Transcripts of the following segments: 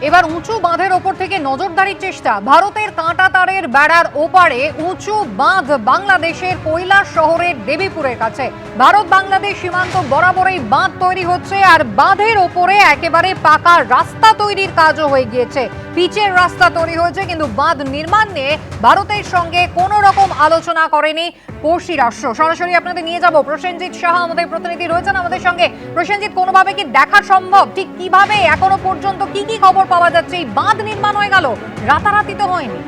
এবার উঁচু বাঁধের ওপর থেকে নজরদারির চেষ্টা। ভারতের কাঁটাতারের বেড়ার ওপারে উঁচু বাঁধ বাংলাদেশের কৈলাস শহরের দেবীপুরের কাছে। ভারত বাংলাদেশ সীমান্ত বরাবরই বাঁধ তৈরি হচ্ছে, আর বাঁধের ওপরে একেবারে পাকা রাস্তা তৈরির কাজও হয়ে গিয়েছে। পিচের রাস্তা তৈরি হয়েছে, কিন্তু বাঁধ নির্মাণ নিয়ে ভারতের সঙ্গে কোনো রকম আলোচনা করেনি পড়শি রাষ্ট্র। সরাসরি আপনাদের নিয়ে যাব, প্রসেনজিৎ সাহা আমাদের প্রতিনিধি রয়েছেন আমাদের সঙ্গে। প্রসেনজিৎ, কোনোভাবে কি দেখা সম্ভব ঠিক কিভাবে এখনো পর্যন্ত কি কি খবর পাওয়া যাচ্ছে? এই বাঁধ নির্মাণ হয়ে গেল, রাতারাতি তো হয়নি।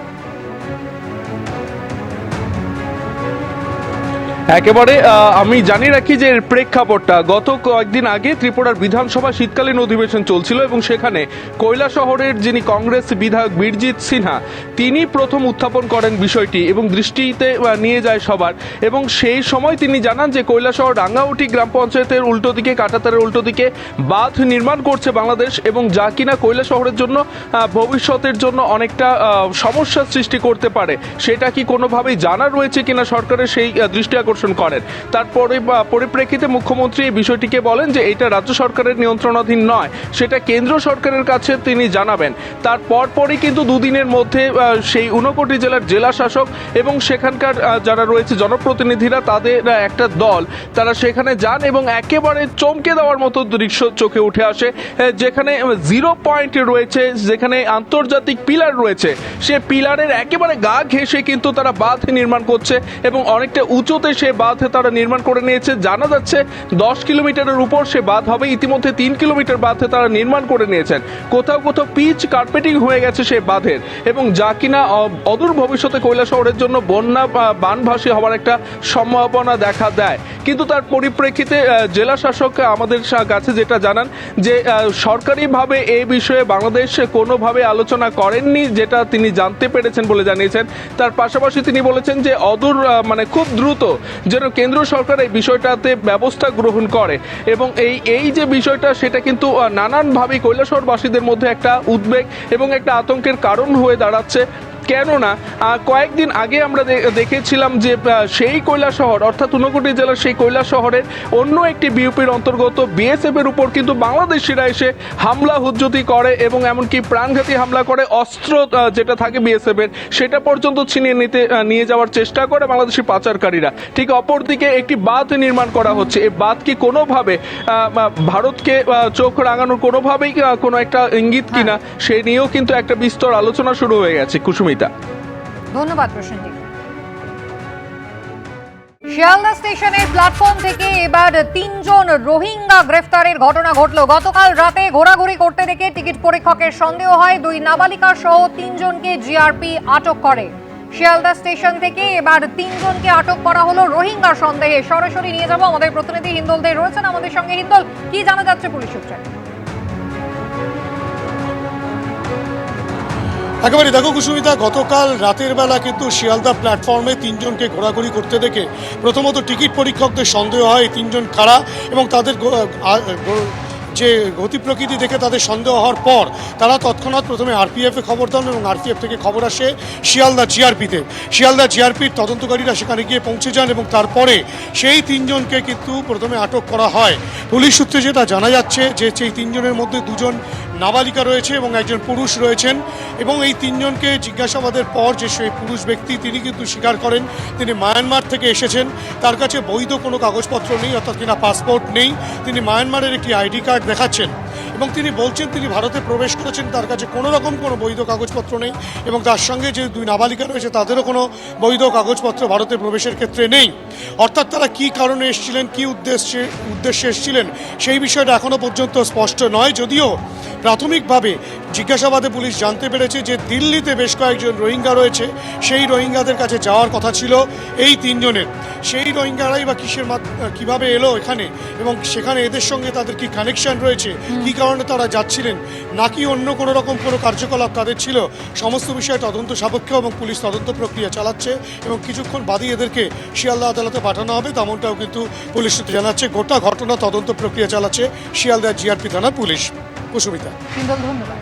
একেবারে আমি জানি রাখি যে প্রেক্ষাপটটা গত কয়েকদিন আগে ত্রিপুরার বিধানসভা শীতকালীন অধিবেশন চলছিল এবং সেখানে কৈলাসহরের যিনি কংগ্রেস বিধায়ক বীরজিৎ সিনহা তিনি প্রথম উত্থাপন করেন বিষয়টি এবং দৃষ্টিতে নিয়ে যায় সবার। এবং সেই সময় তিনি জানান যে কৈলাসহর রাঙ্গাউটি গ্রাম পঞ্চায়েতের উল্টো দিকে, কাঁটাতারের উল্টো দিকে বাঁধ নির্মাণ করছে বাংলাদেশ, এবং যা কিনা কৈলাসহরের জন্য ভবিষ্যতের জন্য অনেকটা সমস্যার সৃষ্টি করতে পারে। সেটা কি কোনোভাবেই জানা রয়েছে কিনা সরকারের, সেই দৃষ্টি আকর্ষণ করেন। তারপরে পরিপ্রেক্ষিতে মুখ্যমন্ত্রী এই বিষয়টিকে বলেন যে এটা রাজ্য সরকারের নিয়ন্ত্রণাধীন নয়, সেটা কেন্দ্র সরকারের কাছে তিনি জানাবেন। তারপর পরই কিন্তু দুদিনের মধ্যে সেই ঊনকোটি জেলার জেলা শাসক এবং সেখানকার যারা রয়েছে জনপ্রতিনিধিরা, তাদের একটা দল, তারা সেখানে যান এবং একেবারে চমকে দেওয়ার মতো দৃশ্য চোখে উঠে আসে। যেখানে জিরো পয়েন্ট রয়েছে, যেখানে আন্তর্জাতিক পিলার রয়েছে, সে পিলারের একেবারে গা ঘেঁষে কিন্তু তারা বাঁধ নির্মাণ করছে এবং অনেকটা উঁচুতে সে বাঁধ তারা নির্মাণ করে নিয়েছে। জানা যাচ্ছে 10 কিলোমিটারের উপর সে বাঁধ হবে। ইতিমধ্যে 3 কিলোমিটার বাঁধ তারা নির্মাণ করে নিয়েছেন। কোথাও কোথাও পিচ কার্পেটিং হয়ে গেছে সেই বাঁধের, এবং যা কিনা অদূর ভবিষ্যতে কৈলাসহরের জন্য বন্যা বানভাসী হওয়ার একটা সম্ভাবনা দেখা দেয়। কিন্তু তার পরিপ্রেক্ষিতে জেলা শাসক আমাদের কাছে যেটা জানান যে সরকারিভাবে এই বিষয়ে বাংলাদেশ কোনোভাবে আলোচনা করেননি, যেটা তিনি জানতে পেরেছেন বলে জানিয়েছেন। তার পাশাপাশি তিনি বলেছেন যে অদূর খুব দ্রুত যেন কেন্দ্র সরকার এই বিষয়টাতে ব্যবস্থা গ্রহণ করে। এবং এই যে বিষয়টা, সেটা কিন্তু নানানভাবে কৈলাসহরবাসীদের মধ্যে একটা উদ্বেগ এবং একটা আতঙ্কের কারণ হয়ে দাঁড়াচ্ছে। কেননা কয়েকদিন আগে আমরা দেখেছিলাম যে সেই কৈলাসহর অর্থাৎ ঊনকোটি জেলার সেই কৈলাসহরের অন্য একটি বিউপির অন্তর্গত বিএসএফ এর উপর কিন্তু বাংলাদেশিরা এসে হামলা হুজ্জতি করে এবং এমনকি প্রাণঘাতী হামলা করে। অস্ত্র যেটা থাকে বিএসএফ এর, সেটা পর্যন্ত ছিনিয়ে নিয়ে যাওয়ার চেষ্টা করে বাংলাদেশি পাচারকারীরা। ঠিক অপরদিকে একটি বাঁধ নির্মাণ করা হচ্ছে। এই বাঁধ কি কোনোভাবে ভারতকে চোখ রাঙানোর কোনোভাবেই কোনো একটা ইঙ্গিত কিনা, সে নিয়েও কিন্তু একটা বিস্তর আলোচনা শুরু হয়ে গেছে। কুসুমিতা, ধন্যবাদ প্রসেনজিৎ। শিয়ালদা স্টেশনের প্ল্যাটফর্ম থেকে এবার 3জন রোহিঙ্গা গ্রেফতারের ঘটনা ঘটল। গতকাল রাতে ঘোরাঘুরি করতে দেখে টিকিট পরীক্ষকের সন্দেহ হয় 2 নাবালিকা সহ 3 জনকে জিআরপি আটক করে। শিয়ালদা স্টেশন থেকে এবার 3 জনকে আটক করা হলো রোহিঙ্গা সন্দেহে। সরাসরি নিয়ে যাব, আমাদের প্রতিনিধি হিন্দল দে রয়েছেন আমাদের সঙ্গে। হিন্দল, কি জানা যাচ্ছে পুলিশ সূত্রে? একেবারে দেখো কুসুমিতা, গতকাল রাতের বেলা কিন্তু শিয়ালদা প্ল্যাটফর্মে 3 জনকে ঘোরাঘুরি করতে দেখে প্রথমত টিকিট পরীক্ষকদের সন্দেহ হয় 3 জন কারা, এবং তাদের যে গতি প্রকৃতি দেখে তাদের সন্দেহ হওয়ার পর তারা তৎক্ষণাৎ প্রথমে আরপিএফে খবর দেন এবং আরপিএফ থেকে খবর আসে শিয়ালদা জিআরপিতে। শিয়ালদা জিআরপির তদন্তকারীরা সেখানে গিয়ে পৌঁছে যান এবং তারপরে সেই 3 জনকে কিন্তু প্রথমে আটক করা হয়। পুলিশ সূত্রে যেটা জানা যাচ্ছে যে সেই 3 জনের মধ্যে 2 জন নাবালিকা রয়েছে এবং একজন পুরুষ রয়েছেন, এবং এই 3 জনকে জিজ্ঞাসাবাদের পর যে সেই পুরুষ ব্যক্তি তিনি কিন্তু স্বীকার করেন তিনি মায়ানমার থেকে এসেছেন। তার কাছে বৈধ কোনো কাগজপত্র নেই, অর্থাৎ কিনা পাসপোর্ট নেই। তিনি মায়ানমারের একটি আইডি কার্ড দেখাচ্ছেন এবং তিনি বলছেন তিনি ভারতে প্রবেশ করেছেন, তার কাছে কোনো রকম কোনো বৈধ কাগজপত্র নেই, এবং তার সঙ্গে যে 2 নাবালিকা রয়েছে তাদেরও কোনো বৈধ কাগজপত্র ভারতে প্রবেশের ক্ষেত্রে নেই। অর্থাৎ তারা কী কারণে এসেছিলেন, কী উদ্দেশ্যে এসেছিলেন, সেই বিষয়টা এখনও পর্যন্ত স্পষ্ট নয়। যদিও প্রাথমিকভাবে জিজ্ঞাসাবাদে পুলিশ জানতে পেরেছে যে দিল্লিতে বেশ কয়েকজন রোহিঙ্গা রয়েছে, সেই রোহিঙ্গাদের কাছে যাওয়ার কথা ছিল এই 3 জনের। সেই রোহিঙ্গারাই বা কীভাবে এলো এখানে, এবং সেখানে এদের সঙ্গে তাদের কি কানেকশন রয়েছে, কী কারণে তারা যাচ্ছিলেন, নাকি অন্য কোনো রকম কোনো কার্যকলাপ তাদের ছিল, সমস্ত বিষয়ে তদন্ত সাপেক্ষ এবং পুলিশ তদন্ত প্রক্রিয়া চালাচ্ছে এবং কিছুক্ষণ বাদই এদেরকে শিয়ালদা আদালতে পাঠানো হবে, তেমনটাও কিন্তু পুলিশ সূত্রে জানাচ্ছে। গোটা ঘটনা তদন্ত প্রক্রিয়া চালাচ্ছে শিয়ালদা জিআরপি থানার পুলিশ। কুসুমিতা, ধন্যবাদ।